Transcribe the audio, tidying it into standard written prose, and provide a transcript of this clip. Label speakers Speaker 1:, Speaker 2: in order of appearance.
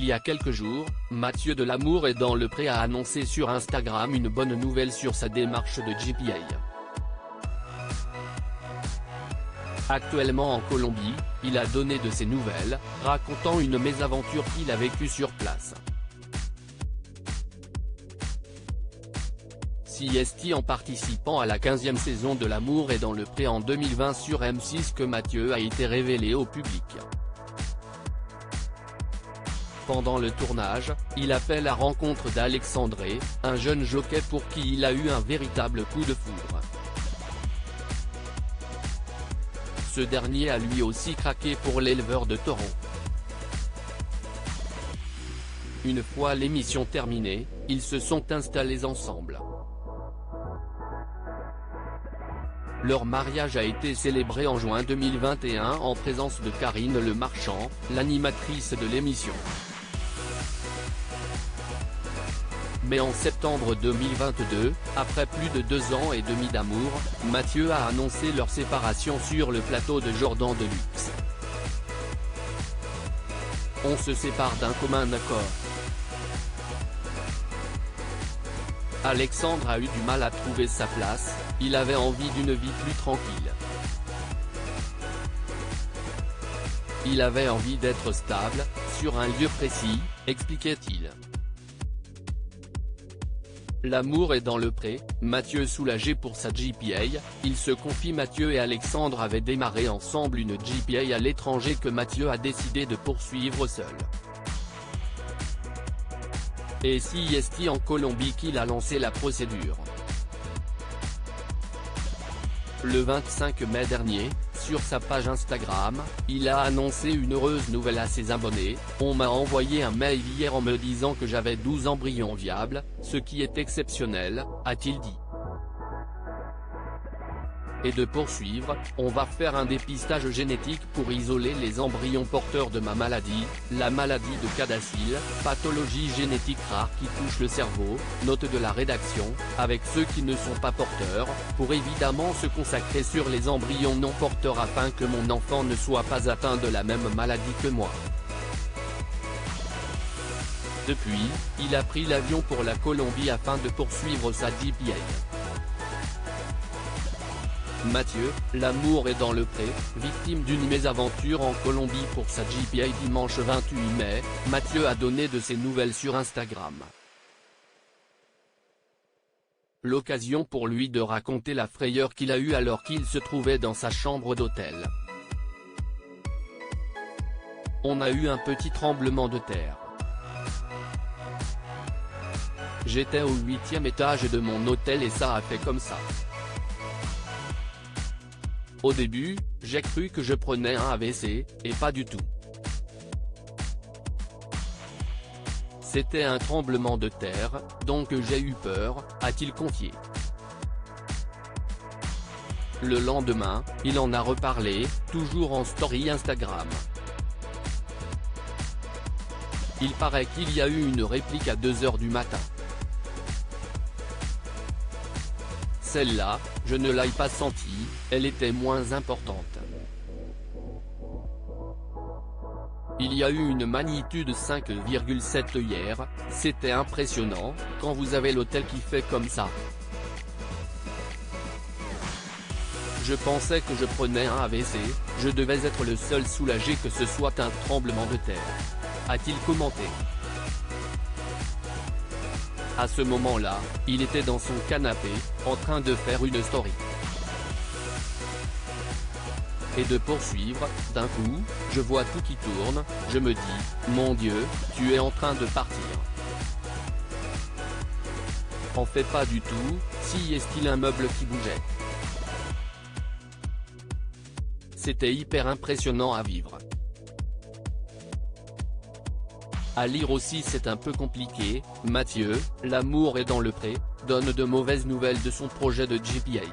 Speaker 1: Il y a quelques jours, Mathieu Delamour est dans le pré a annoncé sur Instagram une bonne nouvelle sur sa démarche de GPA. Actuellement en Colombie, il a donné de ses nouvelles, racontant une mésaventure qu'il a vécue sur place. C'est en participant à la 15e saison de L'amour est dans le pré en 2020 sur M6 que Mathieu a été révélé au public. Pendant le tournage, il a fait la rencontre d'Alexandre, un jeune jockey pour qui il a eu un véritable coup de foudre. Ce dernier a lui aussi craqué pour l'éleveur de taureaux. Une fois l'émission terminée, ils se sont installés ensemble. Leur mariage a été célébré en juin 2021 en présence de Karine Le Marchand, l'animatrice de l'émission. Mais en septembre 2022, après plus de 2 ans et demi d'amour, Mathieu a annoncé leur séparation sur le plateau de Jordan Deluxe. On se sépare d'un commun accord. Alexandre a eu du mal à trouver sa place, il avait envie d'une vie plus tranquille. Il avait envie d'être stable, sur un lieu précis, expliquait-il. L'amour est dans le pré, Mathieu soulagé pour sa GPA, il se confie. Mathieu et Alexandre avaient démarré ensemble une GPA à l'étranger que Mathieu a décidé de poursuivre seul. Et c'est en Colombie qu'il a lancé la procédure. Le 25 mai dernier, sur sa page Instagram, il a annoncé une heureuse nouvelle à ses abonnés. On m'a envoyé un mail hier en me disant que j'avais 12 embryons viables, ce qui est exceptionnel, a-t-il dit. Et de poursuivre, on va faire un dépistage génétique pour isoler les embryons porteurs de ma maladie, la maladie de Cadacil, pathologie génétique rare qui touche le cerveau, note de la rédaction, avec ceux qui ne sont pas porteurs, pour évidemment se consacrer sur les embryons non porteurs afin que mon enfant ne soit pas atteint de la même maladie que moi. Depuis, il a pris l'avion pour la Colombie afin de poursuivre sa GPA. Mathieu, l'amour est dans le pré, victime d'une mésaventure en Colombie pour sa GPA dimanche 28 mai, Mathieu a donné de ses nouvelles sur Instagram. L'occasion pour lui de raconter la frayeur qu'il a eue alors qu'il se trouvait dans sa chambre d'hôtel. On a eu un petit tremblement de terre. J'étais au 8e étage de mon hôtel et ça a fait comme ça. Au début, j'ai cru que je prenais un AVC, et pas du tout. C'était un tremblement de terre, donc j'ai eu peur, a-t-il confié. Le lendemain, il en a reparlé, toujours en story Instagram. Il paraît qu'il y a eu une réplique à 2 h du matin. Celle-là, je ne l'ai pas sentie, elle était moins importante. Il y a eu une magnitude 5,7 hier, c'était impressionnant, quand vous avez l'hôtel qui fait comme ça. Je pensais que je prenais un AVC, je devais être le seul soulagé que ce soit un tremblement de terre. A-t-il commenté. À ce moment-là, il était dans son canapé, en train de faire une story. Et de poursuivre, d'un coup, je vois tout qui tourne, je me dis, mon Dieu, tu es en train de partir. En fait pas du tout, si est-il un meuble qui bougeait. C'était hyper impressionnant à vivre. À lire aussi c'est un peu compliqué, Mathieu, l'amour est dans le pré, donne de mauvaises nouvelles de son projet de GPA.